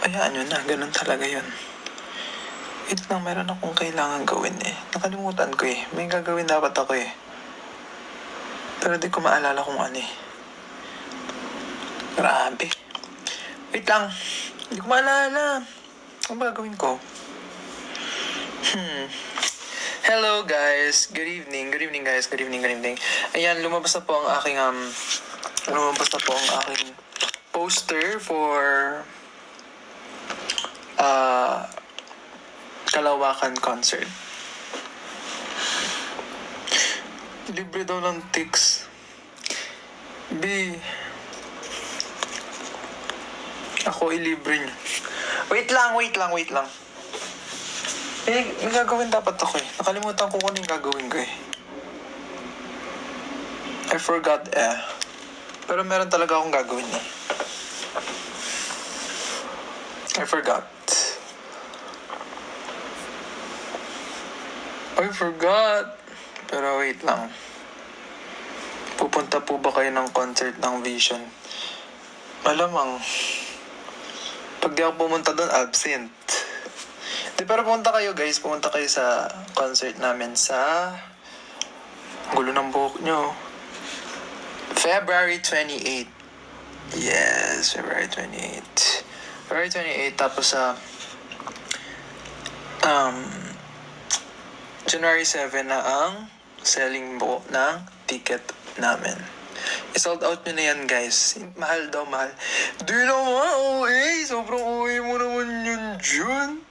Hayaan nyo na, ganun talaga yun. Wait lang, meron akong kailangan gawin eh. Nakalimutan ko eh. May gagawin dapat ako eh. Pero di ko maalala kung ano eh. Grabe. Wait lang. Hindi ko maalala. Ano ba gagawin ko? Hello guys. Good evening. Good evening guys. Good evening. Good evening. Ayan, lumabas na po ang aking poster for Kalawakan concert. Libre daw ng tics. B. Ako ilibre niyo. Wait lang. May gagawin dapat ako eh. Nakalimutan ko kung ano yung gagawin ko eh. I forgot eh. Pero meron talaga akong gagawin eh. I forgot. Pero wait lang. Pupunta po ba kayo ng concert ng Vision? Malamang. Pag di ako pumunta doon, absent. Pero pumunta kayo guys. Pumunta kayo sa concert namin sa... Gulo ng buhok nyo. February 28. Yes, February 28. February 28. Tapos sa... January 7 na ang selling po ng ticket namin. I-sold out nyo na yan, guys. Mahal daw, mahal. Di naman, OA. Sobrang OA mo naman yun, Jun.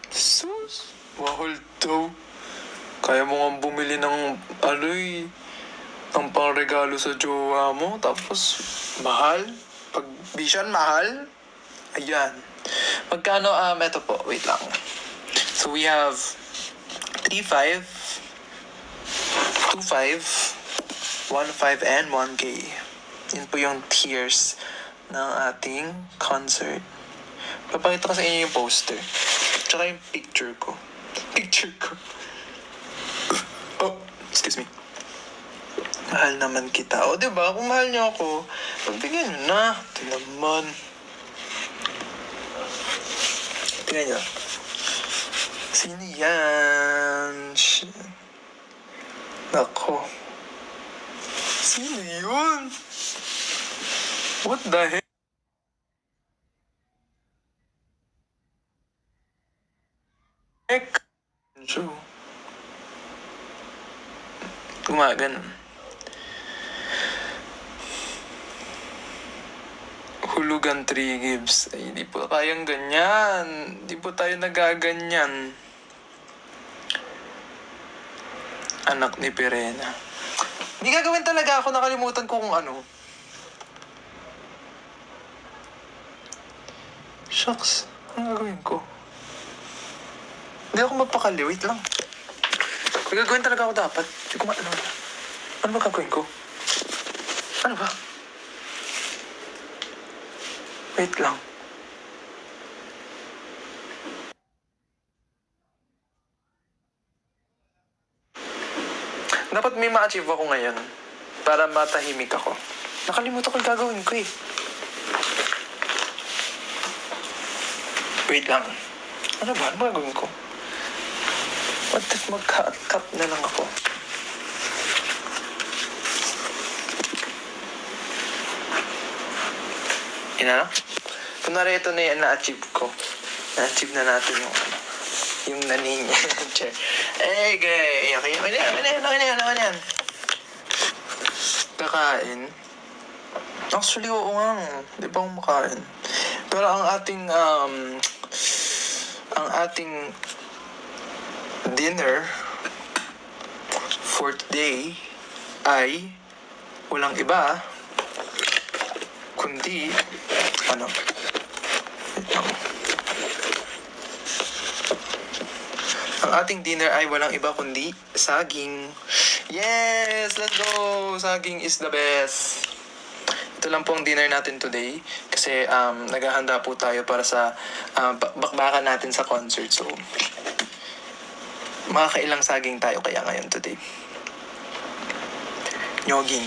Sus. Mahal daw. Kaya mo nga bumili ng, ng pangregalo sa jowa mo. Tapos, mahal. Pag Vision, mahal. Ayan. Magkano, eto po. Wait lang. So, we have 3.5, 2.5, 1.5, and 1K. Yun po yung tiers ng ating concert. Papakita ko sa inyo yung poster. Tsaka yung picture ko. Oh, excuse me. Mahal naman kita. O, diba? Kung mahal niyo ako, pagbigyan nyo na. Ito naman. Tingnan nyo. Sino yan? Shit. Nako. Sino yun? What the heck? So, gumagan. Hulugan 3 gives. Ay, di po kayang ganyan. Di po tayo nagaganyan. Anak ni Pirena. Hindi gagawin talaga ako. Nakalimutan ko kung ano. Shucks. Ano gagawin ko? Hindi ako mapakali. Wait lang. May gagawin talaga ako dapat. Hindi ko maalala. Ano ba gagawin ko? Ano ba? Wait lang. Dapat may ma-achieve ako ngayon para matahimik ako. Nakalimutan ko yung gagawin ko eh. Wait lang. Ano ba? Ano ba gagawin ko? What if mag-cut na lang ako? Ina? Kunwari ito na yung na-achieve ko. Na-achieve na natin yung naninya. Okay, okay yan. Kakain. Actually, oo nga. Di ba akong makain? Pero ang ating dinner for today ay walang iba kundi ang ating dinner ay walang iba kundi saging. Yes! Let's go! Saging is the best. Ito lang po ang dinner natin today. Kasi naghahanda po tayo para sa bakbakan natin sa concert. So, makakailang saging tayo kaya ngayon today. Nyoging.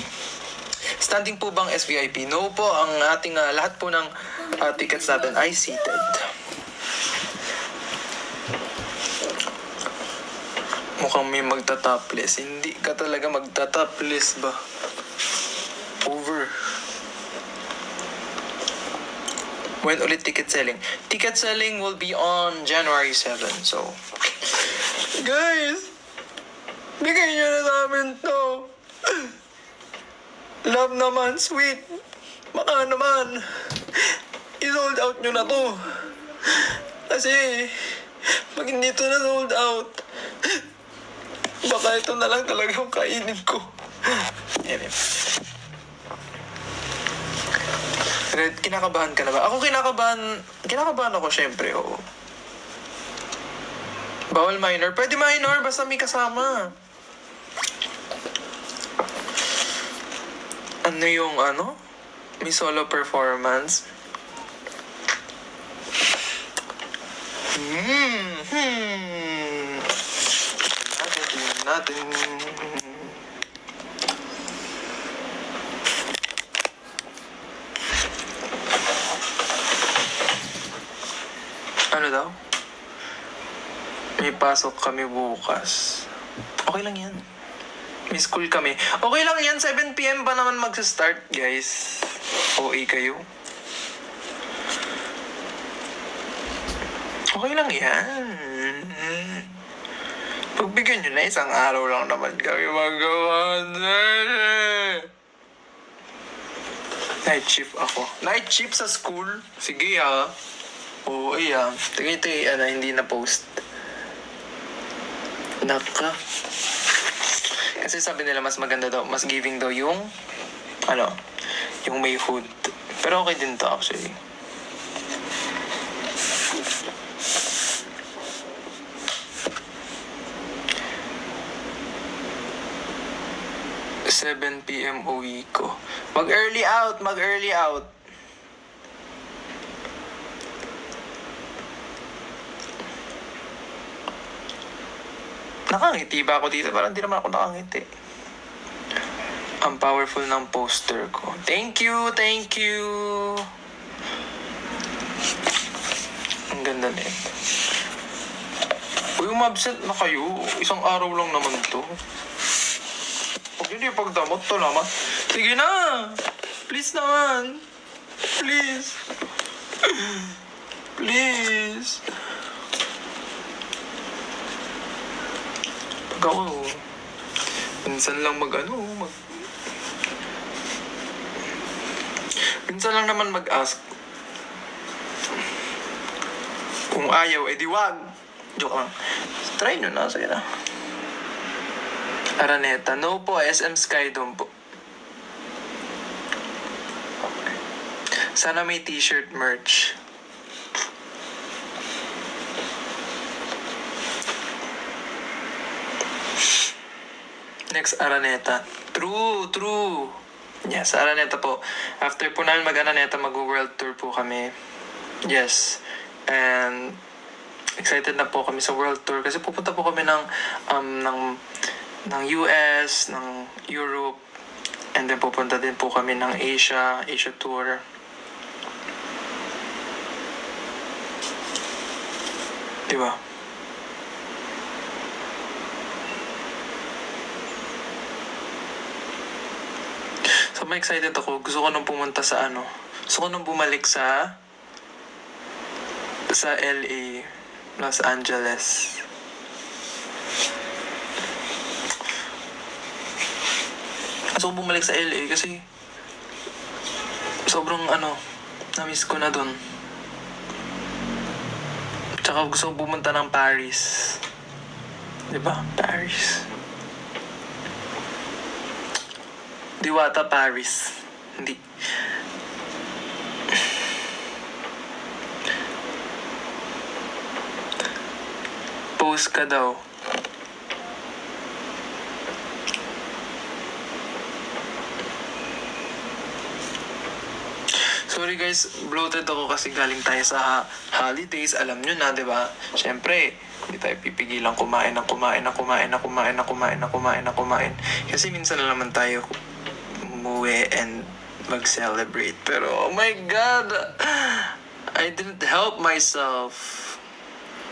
Standing po bang SVIP? No po, ang ating lahat po ng tickets natin ay seated. Mukhang may magta-topless. Hindi ka talaga magta-topless ba? Over. When ulit ticket selling? Ticket selling will be on January 7. So, guys, bigay nyo na sa amin to. Love naman, sweet. Baka naman, i-sold out nyo na to. Kasi, pag hindi to na sold out, baka ito na lang talagang kainin ko. Anyway. Kinakabahan ka na ba? Ako kinakabahan ako syempre, oo. Bawal minor? Pwede minor, basta may kasama. Ano yung may solo performance? Natin. Ano daw? May pasok kami bukas. Okay lang yan. May school kami. Okay lang yan, 7 p.m. pa naman magsa-start, guys. OA kayo. Okay lang yan. Pagbigyan nyo na, isang araw lang naman kami magawa. Night shift ako. Night shift sa school? Sige Oo, iya. Ito hindi na post. Naka. Kasi sabi nila mas maganda daw, mas giving daw yung may hood. Pero okay din to actually. ...7 p.m. uwi ko. Mag-early out! Nakangiti ba ako dito? Parang di naman ako nakangiti. Ang powerful ng poster ko. Thank you! Ang ganda na ito. Uy, umabsent na kayo. Isang araw lang naman to. Huwag yun yung pagdamot to naman. Sige na! Please naman! Please! Pag ako, minsan lang minsan lang naman mag-ask. Kung ayaw, edi wag. Joke lang. Try nyo na, sige na. Araneta. No po, SM Skydome po. Sana may t-shirt merch. Next, Araneta. True. Yes, Araneta po. After po namin mag-Araneta, mag-world tour po kami. Yes. And excited na po kami sa world tour kasi pupunta po kami ng US, ng Europe, and then pupunta din po kami ng Asia tour. Diba? So, may excited ako. Gusto ko nung pumunta sa Gusto ko nung bumalik sa LA, Los Angeles. Gusto ko bumalik sa LA kasi sobrang na-miss ko na dun. Tsaka gusto ko pumunta ng Paris. Diba? Paris. Diwata Paris. Hindi. Post ka daw. Sorry guys, bloated ako kasi galing tayo sa holidays. Alam nyo na, di ba? Siyempre, hindi tayo pipigilan kumain. Kasi minsan na naman tayo umuwi and mag-celebrate. Pero, oh my God! I didn't help myself.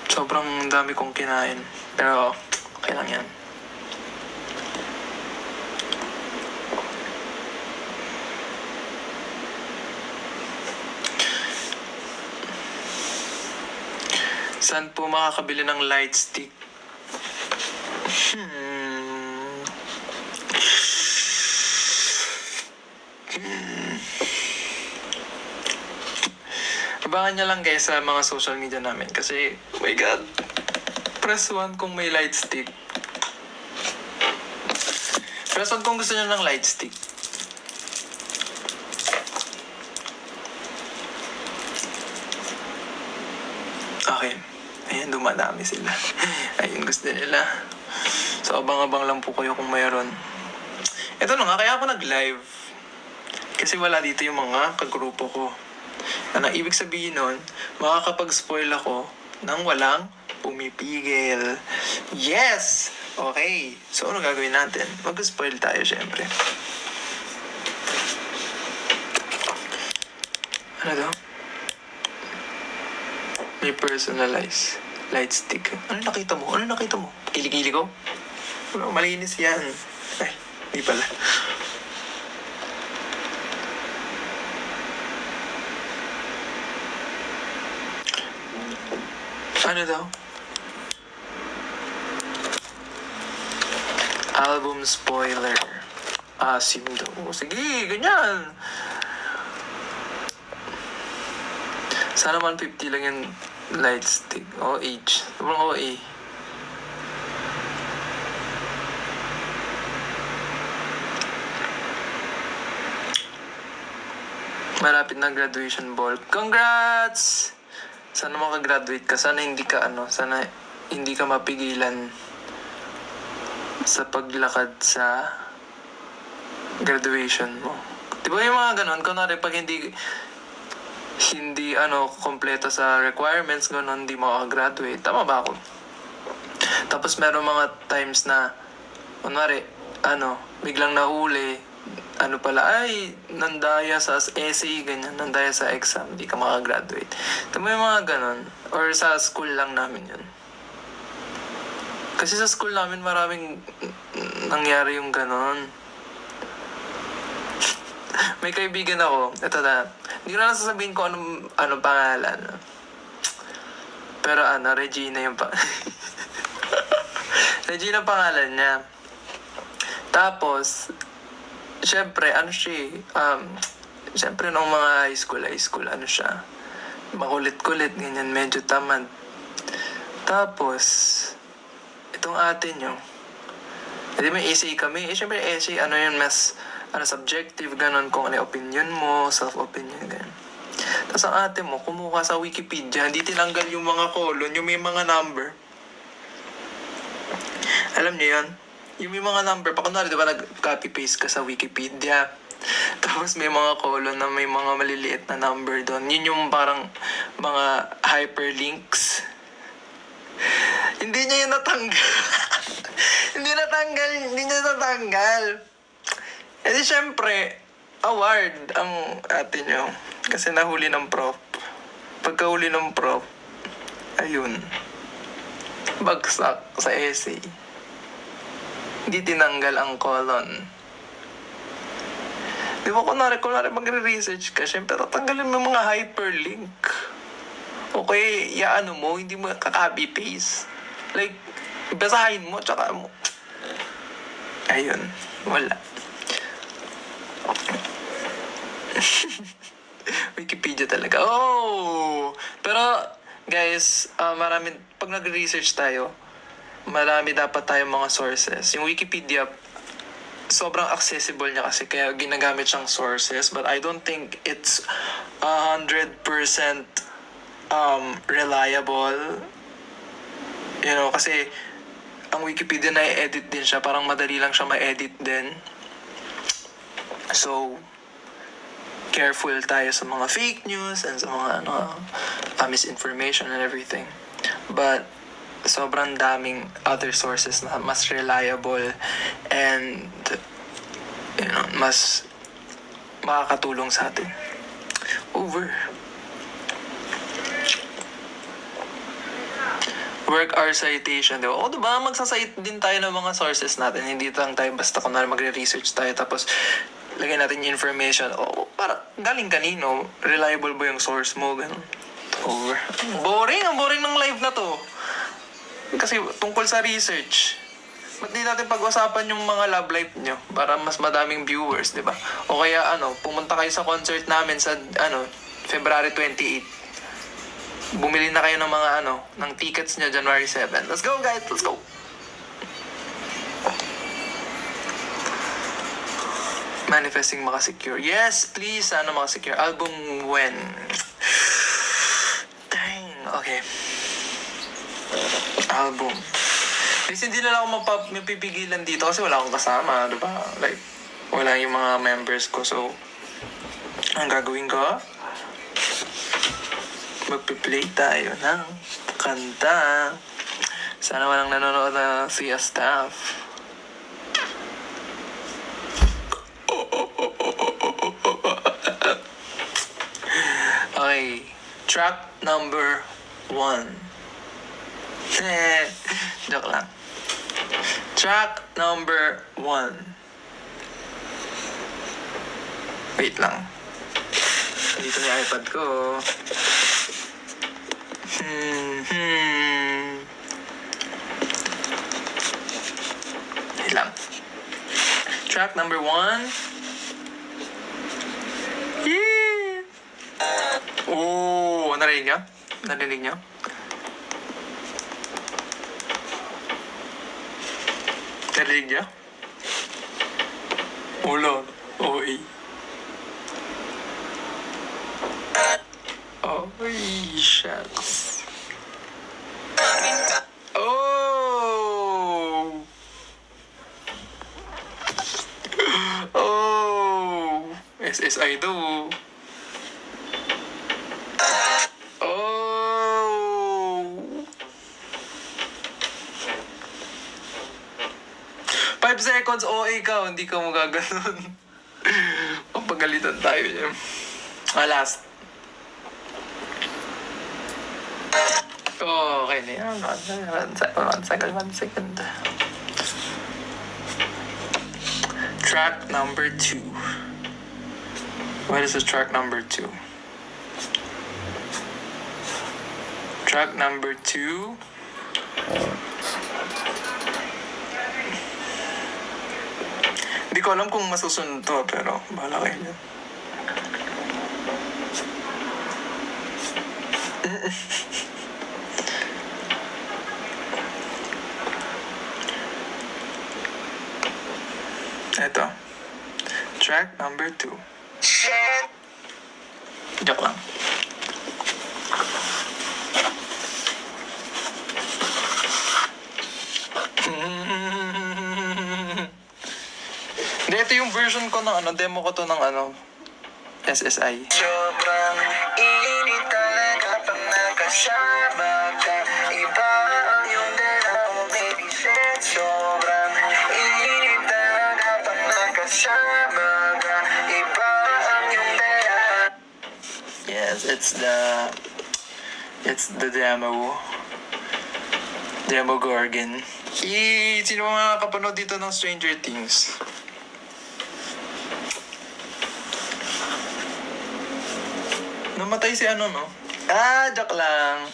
Sobrang dami kong kinain. Pero, Okay lang yan. Saan po makakabili ng light stick? Abangan nyo lang guys sa mga social media namin kasi, oh my god, press 1 kung may light stick. Press 1 kung gusto nyo ng light stick. Okay. Ayan, dumadami sila. Ayun, gusto nila. So, abang-abang lang po kayo kung mayroon. Ito na nga, kaya ako nag-live. Kasi wala dito yung mga kagrupo ko. Ano, ibig sabihin nun, makakapag-spoil ako nang walang pumipigil. Yes! Okay. So, ano gagawin natin? Mag-spoil tayo, syempre. Ano daw? May personalize light stick. Ano nakita mo? Ano nakita mo? Kilikili ko? Wala, malinis yan. Ay, di pala. Ano daw? Album spoiler. Asim daw. Sige, ganyan. Sana 150 lang yung light stick. OH. Sobrang OA. Malapit na graduation ball. Congrats! Sana makagraduate ka. Sana hindi ka sana hindi ka mapigilan sa paglakad sa graduation mo. Diba yung mga ganon? Kunwari pag hindi kompleto sa requirements, gano'n, hindi makagraduate. Tama ba ako? Tapos meron mga times na, kunwari, biglang nahuli, nandaya sa essay, ganyan, nandaya sa exam, hindi ka makagraduate. Tama yung mga gano'n. Or sa school lang namin yun. Kasi sa school namin maraming nangyari yung gano'n. May kaibigan ako, ito na, hindi ko na sasabihin ko anong pangalan. Pero Regina yung Regina pangalan niya. Tapos, syempre, syempre nung mga high school, siya, makulit-kulit, ganyan, medyo tamad. Tapos, itong ate nyo, hindi may essay kami. Syempre, essay, yun, mas, subjective, ganon, kung ano yung opinion mo, self-opinion, ganon. Tapos ang ate mo, kumuha sa Wikipedia, hindi tinanggal yung mga colon, yung may mga number. Alam niyo yun? Yung may mga number, pa kunwari, diba, nag-copy-paste ka sa Wikipedia, tapos may mga colon na may mga maliliit na number doon. Yun yung parang mga hyperlinks. Hindi niya yun natanggal. Hindi niya natanggal. E di syempre, award ang ate nyo. Kasi nahuli ng prof. Pagkahuli ng prof, ayun, bagsak sa essay. Hindi tinanggal ang colon. Di ba kunwari magre-research ka, syempre tatanggalin mo mga hyperlink. Okay, mo, hindi mo ka-copy-paste. Like, basahin mo, tsaka mo. Ayun, wala. Wikipedia talaga. Oh! Pero, guys, pag nag-research tayo, marami dapat tayong mga sources. Yung Wikipedia, sobrang accessible niya kasi kaya ginagamit siyang sources, but I don't think it's 100% reliable. Kasi ang Wikipedia na-edit din siya, parang madali lang siya ma-edit din. So, careful tayo sa mga fake news and sa mga misinformation and everything. But sobrang daming other sources na mas reliable and mas makakatulong sa atin. Over. Work our citation, di ba? O, diba? Magsasite din tayo ng mga sources natin. Hindi lang tayo basta kunwari magre-research tayo tapos lagyan natin yung information. O, para galing kanino? Reliable ba yung source mo? Ganun. Over. Boring. Ang boring ng live na to. Kasi tungkol sa research. Ba't di natin pag-usapan yung mga love life nyo para mas madaming viewers, di ba? O kaya pumunta kayo sa concert namin sa February 28. Bumili na kayo ng mga ng tickets nyo January 7. Let's go guys, let's go! Manifesting makasecure. Yes, please, makasecure. Album when? Dang, okay. Album. Kasi hindi na lang ako mapipigilan dito kasi wala akong kasama, diba? Like, wala yung mga members ko. So, ang gagawin ko, magpi-play tayo ng kanta. Sana walang nanonood na siya staff. Okay, track number 1. Joke lang. Track number 1. Wait lang. Dito na yung iPad ko. Wait lang. Track number 1. Yeah! Oh, narinig niyo? Narinig niyo? Narinig niyo? Ulo. OA. Oh, shucks. Oh! Oh! SSI do. Oh! 5 seconds OA ka, hindi ka magaganon. Papagalitan tayo niya. Last. Oh, okay na yan. One second. Track number 2. What is the track number 2? Track number 2. Hindi ko alam kung masusunod to, pero bahala kayo dyan. Ito. Track number 2. Joke lang. Hindi, ito yung version ko ng demo ko to ng SSI. Sobrang init talaga pag nakasama ka. Iba ang iyong dalaw, baby shit. Sobrang init talaga pag nakasama ka. Iba ang iyong dalaw. Yes, it's the demo Gorgon. Sino mga kapanood dito ng Stranger Things? Namatay si no? Joke lang.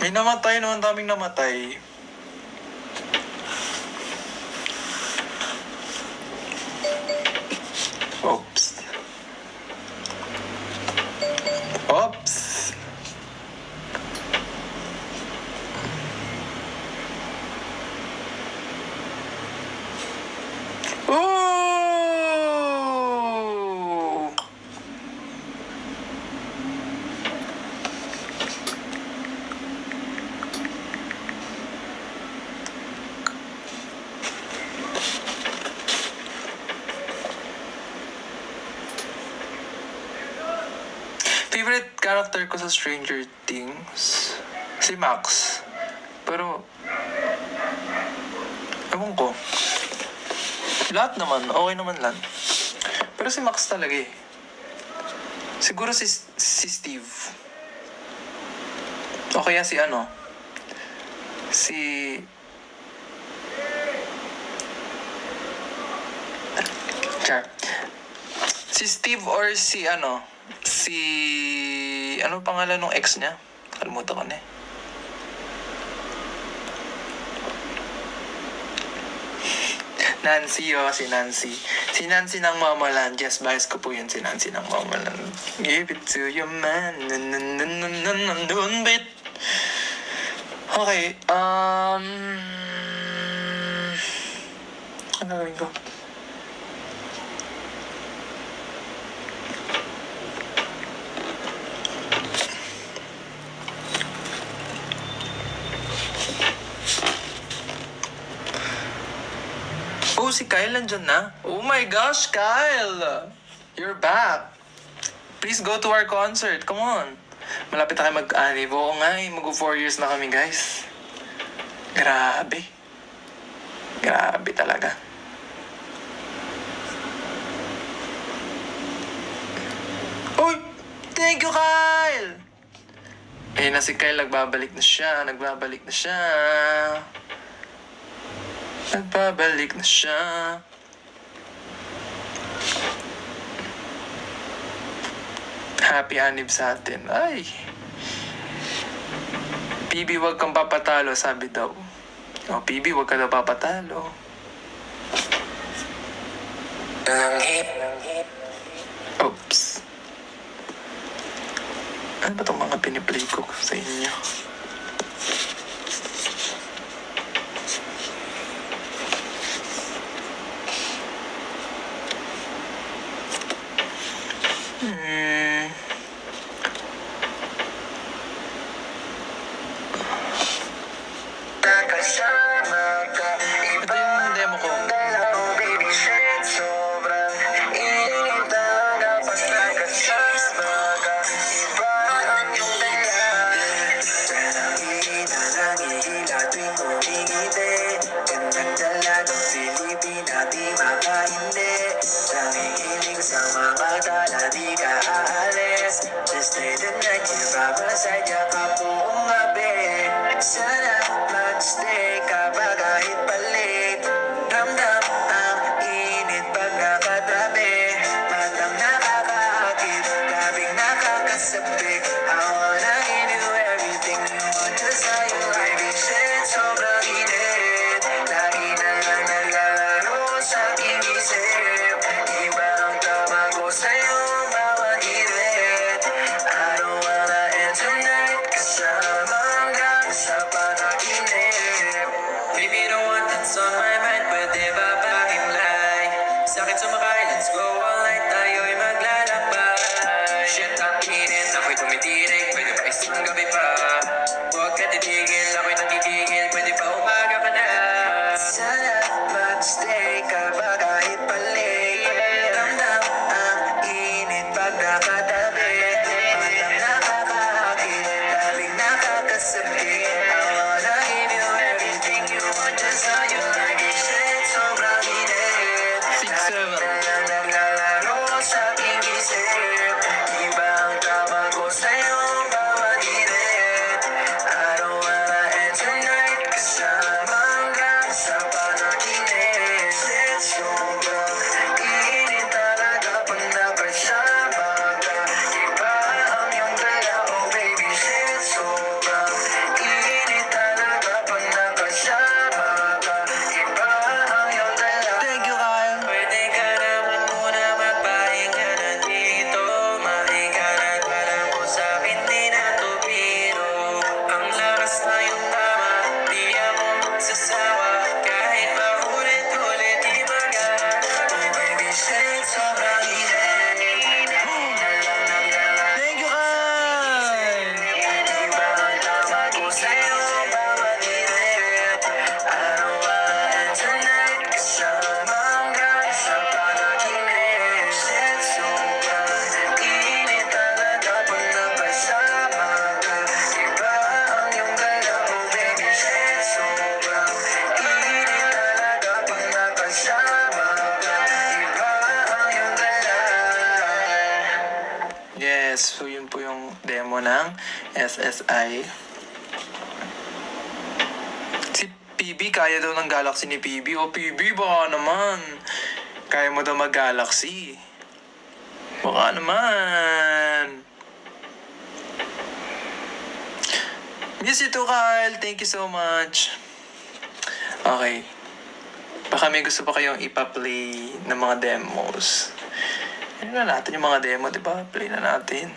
May namatay no, ang daming namatay. Oops. Oh! Favorite character ko sa Stranger Things? Si Max. Pero ewan ko. Lahat naman, okay naman lang. Pero si Max talaga eh. Siguro si Steve. O kaya si ano? Si... Char. Si Steve or si ano? Si... Ano pangalan ng ex niya? Kalimutan ko na eh. Nancy, si Nancy. Si Nancy ng Mamaland. Yes, bias ko po yun, si Nancy ng Mamaland. Give it to your man. Nun, bit. Okay, ano gawin ko? Oh, si Kyle nandyan na? Oh my gosh, Kyle! You're back. Please go to our concert. Come on. Malapit na kayo mag-anniv. Oo nga eh. Mag-4 years na kami, guys. Grabe. Grabe talaga. Uy! Thank you, Kyle! Eh na si Kyle. Nagbabalik na siya. Nagbabalik na siya. Happy anniv sa atin. Ay. PB, wag kang papatalo, sabi daw. O, PB, wag ka daw papatalo. Oops. Ano ba itong mga piniplay ko sa inyo? Ito yung demo ko. Sana magstay ka ba kahit palit. Ramdam ang init pag nakatabi. Matang nakakaakit, labing nakakasabik. I wanna give you everything you want, just how you like it. Shit, sobrang init. Lagi na lang naglalaro sa aking isip. Iba ang tawag ko sa'yo, bawat irit. I don't wanna end tonight kasama hanggang sa Yes, so yun po yung demo ng SSI. Si PB, kaya daw ng Galaxy ni PB. O PB, baka naman. Kaya mo daw mag-Galaxy. Baka naman. Miss you too, Kyle. Thank you so much. Okay. Baka may gusto pa kayong ipa-play ng mga demos. Ano na natin yung mga demo, di ba? Play na natin.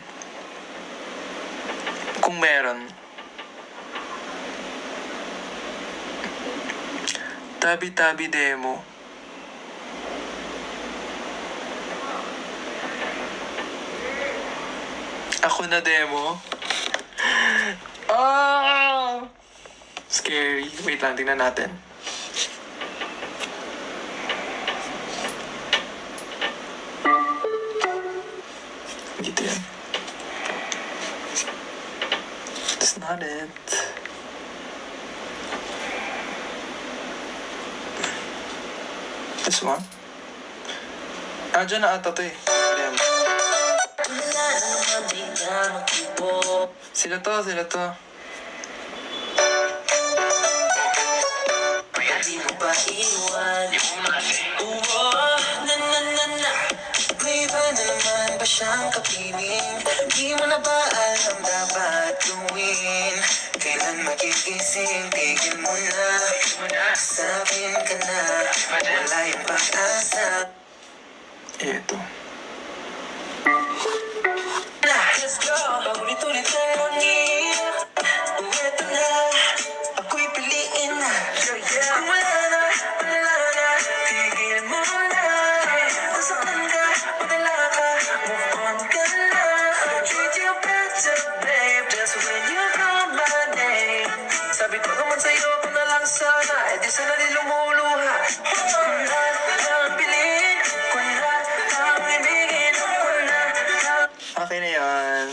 Kung meron. Tabi-tabi demo. Ako na demo. Ah! Scary. Wait lang, tingnan natin. Dito yan. That's not it. This one? Ah, dyan na ata to eh. Ayan. Sila to. Kaya di mo ba iwan? May iba na naman ba siyang kapiling? Di mo na ba alam dapat gawin? Kailan magigising? Tigil mo na. Sabihin ka na. Wala yung pag-asa. Ito. Let's go! Paulit-ulit na langit. Ito na. Ako'y piliin na. Kung wala na. Tigil mo na. Nasaktan ka. Padala ka. Move on ka na. I'll treat you better, babe. Just when you call my name. Sabi ko naman sa'yo kung na lang sana. Eh di sana di lumuluha. Kung na lang bilhin. Kung na lang ibigin. Kung na lang. Okay na yan.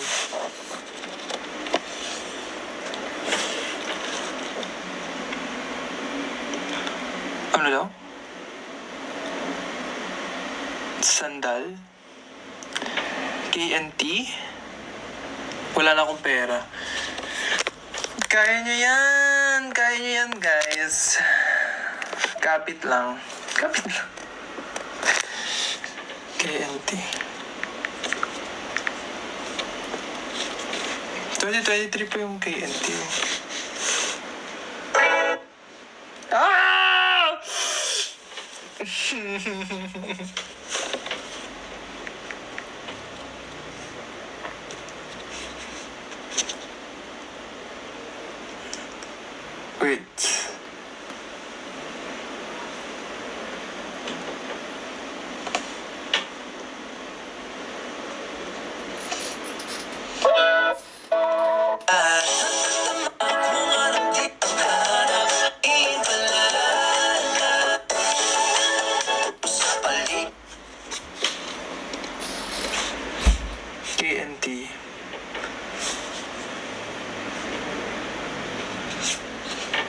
Ano daw? Sandal? KNT? Wala na akong pera. Kaya nyo yan, guys. Kapit lang. KNT. 2023 po yung KNT. Ah! Wait. KNT.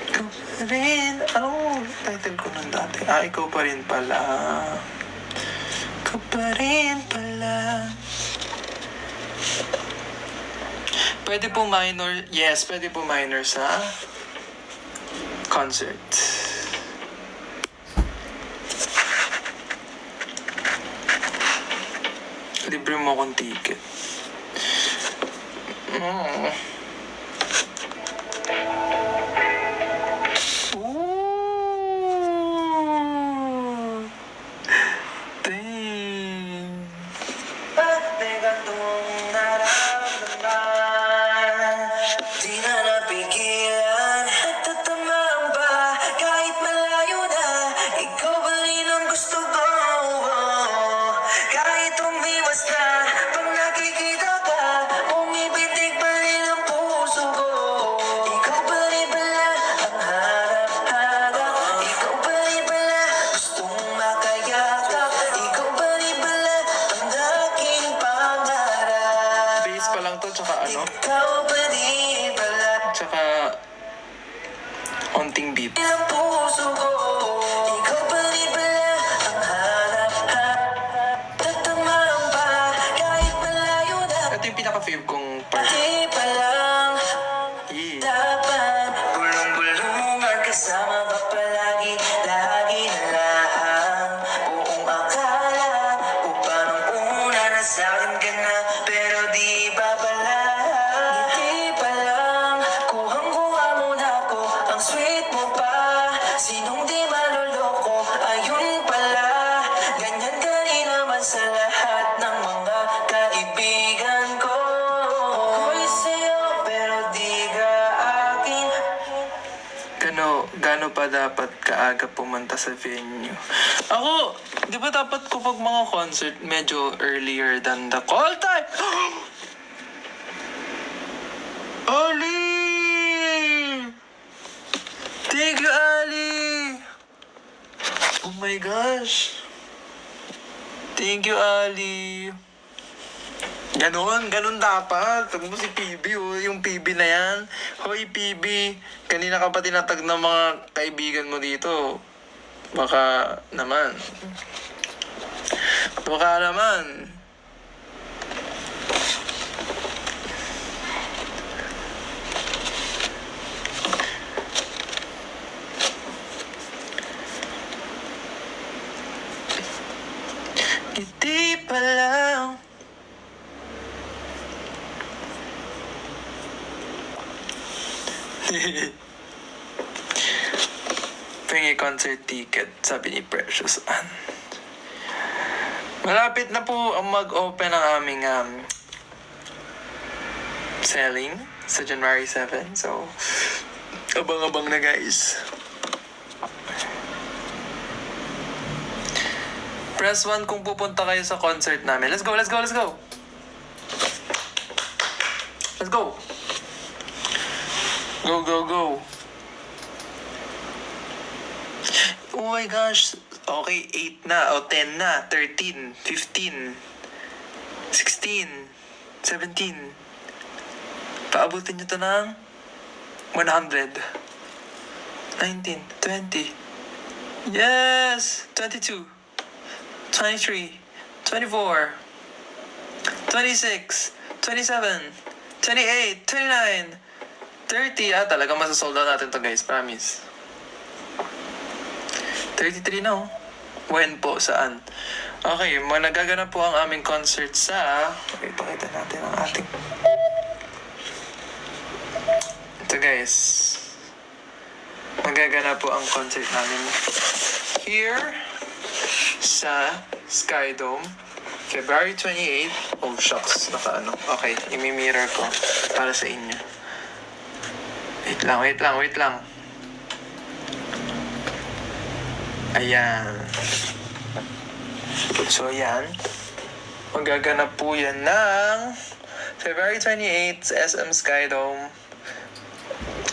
Ikaw pa rin. Anong title ko nun dati? Ikaw pa rin pala. Ikaw pa rin pala. Pwede po minor. Yes, pwede po minor sa concert. Libre mo akong ticket. Oh. Ooh. Dang. At may gantong nararamdaman. Di na napigilan. Nagtatamaan ba kahit malayo na? Ikaw pa rin ang gusto ko. Kahit umiwas na, pag nakikita ka, umibitig pa rin ang puso ko. Ikaw pa rin pala ang harap-harap. Ikaw pa rin pala gustong makayakap. Ikaw pa rin pala ang aking pangarap. Bass pa lang to, tsaka ano? Ikaw pa rin pala Tsaka onting beat. ang puso ko. Ikaw pa rin pala ang harap-harap. Tatamaan pa kahit malayo na. Ito yung Gaano pa dapat kaaga pumunta sa venue? Ako, di ba dapat ko pag mga concert medyo earlier than the call time? Ali! Thank you, Ali! Oh my gosh! Thank you, Ali! Ganon dapat. Tag mo si PB, oh. Yung PB na yan. Hoy, PB. Kanina ka pa tinatag ng mga kaibigan mo dito. Baka naman. Baka naman. Hindi pa lang. Pingi concert ticket, sabi ni Precious Ann. Malapit na po ang mag-open ang aming selling sa January 7. So, abang-abang na guys. Press 1 kung pupunta kayo sa concert namin. Let's go, let's go, let's go! Let's go! Go, go, go! Oh my gosh! Okay, 8 na, o 10 na, 13, 15, 16, 17. Paabutin nyo to ng 100. 19, 20. Yes! 22. 23, 24, 26, 27, 28, 29, 30. Talagang masasold out natin to guys, promise. 33 na oh. When po, saan? Okay, nagaganap po ang aming concert sa... Okay, pakita natin ang ating... Ito guys. Magaganap po ang concert namin here sa Sky Dome, February 28. Oh, shucks. Okay, imi-mirror ko para sa inyo. Wait lang. Ayan. So, yan. Magaganap po yan ng February 28 sa SM Sky Dome.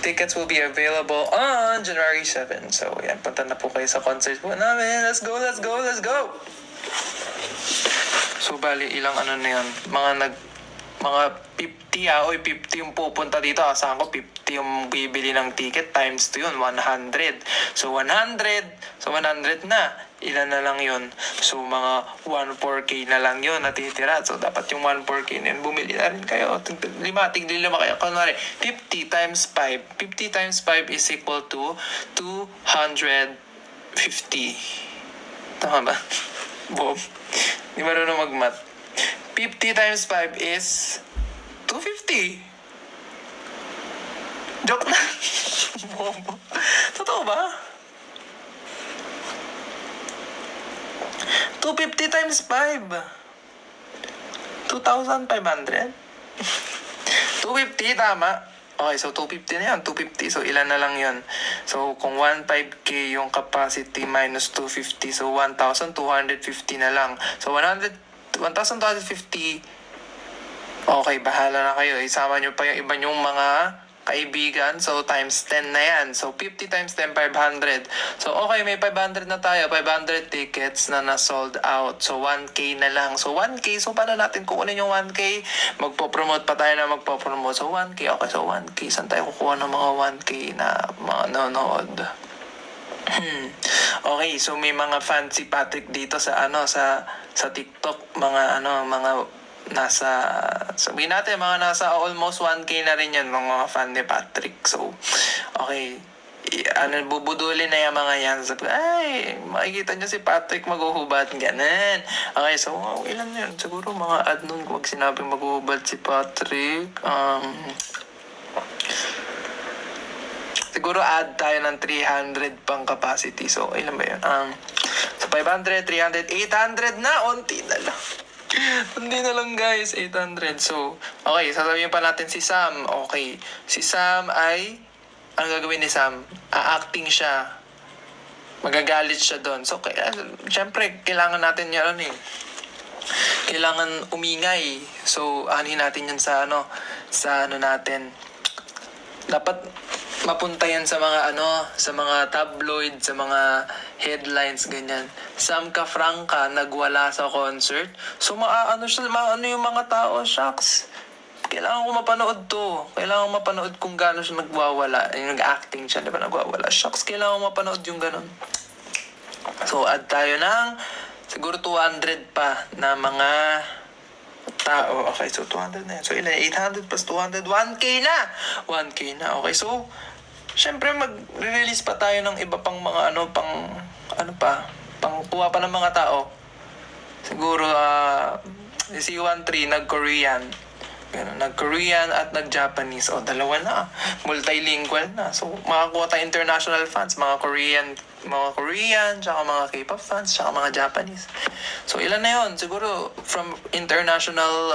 Tickets will be available on January 7. So, yan. Punta na po kayo sa concert po namin. Let's go, let's go, let's go! So, bali, ilang na yan? Mga 50 Oy, 50 yung pupunta dito. Asahan ko 50 yung bibili ng ticket times 2 yun, 100. So 100 na. Ilan na lang yun? So mga 1-4K na lang yun natitira. So dapat yung 1-4K na yun, bumili na rin kayo. Tigli lima kayo. Kunwari, 50 times 5. 50 times 5 is equal to 250. Tama ba? Bob. Di marunong mag-math. 50 times 5 is 250. Joke na. Totoo ba? 250 times 5. 2,500? 250, tama. Okay, so 250 na yan. 250. So, ilan na lang yun? So, kung 1.5K yung capacity minus 250, so 1,250 na lang. So, 1,250. Okay, bahala na kayo. Isama nyo pa yung iba nyong mga kaibigan. So, times 10 na yan. So, 50 times 10, 500. So, okay, may 500 na tayo. 500 tickets na na-sold out. So, 1K na lang. So, 1K. So, paano natin kukunin yung 1K? Magpo-promote pa tayo na magpo-promote. So, 1K. Okay, so 1K. Saan tayo kukuha ng mga 1K na mga nanonood? Okay, so may mga fan si Patrick dito sa sa TikTok, mga sabihin natin, mga nasa almost 1K na rin yan, mga fan ni Patrick. So, okay, bubudulin na yung mga yan. Sabi, ay, makikita nyo si Patrick maghuhubad, ganun. Okay, so, ilan yun? Siguro mga ad nun, kung sinabing maghuhubad si Patrick, siguro add tayo ng 300 pang capacity. So, ilan ba yun? So, 500, 300, 800 na. Unti na lang. Hindi na lang guys, 800. So, okay, sasabihin pa natin si Sam. Okay, si Sam ay Ang gagawin ni Sam, a-acting siya. Magagalit siya doon. So, syempre, kailangan natin yan kailangan umingay. So, anin natin yan sa natin. Dapat mapunta yan sa mga sa mga tabloid, sa mga headlines, ganyan. Sam Cafranca nagwala sa concert. So, maano yung mga tao, shucks. Kailangan ko mapanood to. Kailangan ko mapanood kung gaano siya nagwawala. Yung nag-acting siya, di ba nagwawala? Shucks, kailangan ko mapanood yung ganun. So, add tayo ng siguro 200 pa na mga tao. Okay, so 200 na yan. So, ilan? 800 plus 200, 1K na! 1K na. Okay, so, syempre, mag-release pa tayo ng iba pang mga pang kuha pa ng mga tao. Siguro, si 13 nag-Korean. Ganun, nag-Korean at nag-Japanese. O, dalawa na. Multilingual na. So, makakuha tayo international fans. Mga Korean, tsaka mga K-pop fans, tsaka mga Japanese. So, ilan na yun? Siguro, from international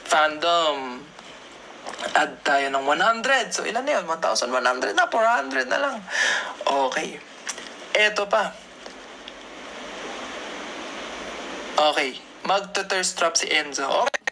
fandom, add tayo ng 100. So, ilan na yun? 1,100 na, 400 na lang. Okay. Eto pa. Okay. Mag-thirst trap si Enzo. Okay.